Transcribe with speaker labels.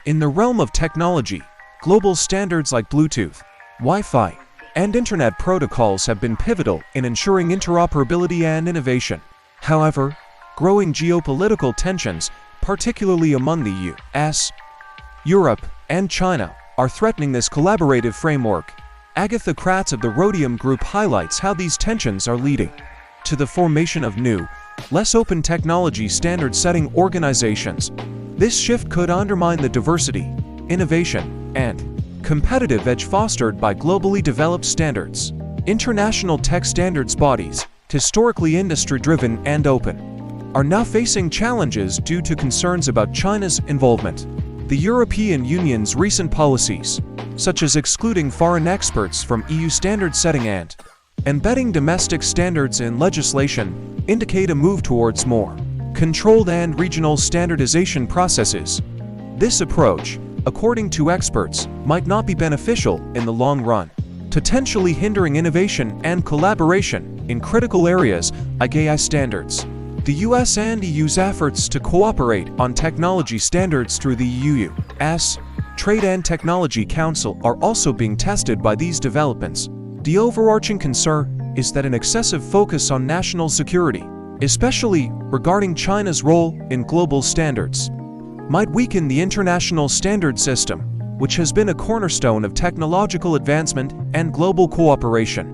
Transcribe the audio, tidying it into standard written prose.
Speaker 1: In the realm of technology, global standards like Bluetooth, Wi-Fi, and Internet protocols have been pivotal in ensuring interoperability and innovation. However, growing geopolitical tensions, particularly among the U.S., Europe, and China, are threatening this collaborative framework. Agatha Kratz of the Rhodium Group highlights how these tensions are leading to the formation of new, less open technology standard-setting organizations. This shift could undermine the diversity, innovation, and competitive edge fostered by globally developed standards. International tech standards bodies, historically industry-driven and open, are now facing challenges due to concerns about China's involvement. The European Union's recent policies, such as excluding foreign experts from EU standard setting and embedding domestic standards in legislation, indicate a move towards more controlled and regional standardization processes. This approach, according to experts, might not be beneficial in the long run, potentially hindering innovation and collaboration in critical areas like AI standards. The US and EU's efforts to cooperate on technology standards through the EU-US Trade and Technology Council are also being tested by these developments. The overarching concern is that an excessive focus on national security, especially regarding China's role in global standards, might weaken the international standard system, which has been a cornerstone of technological advancement and global cooperation.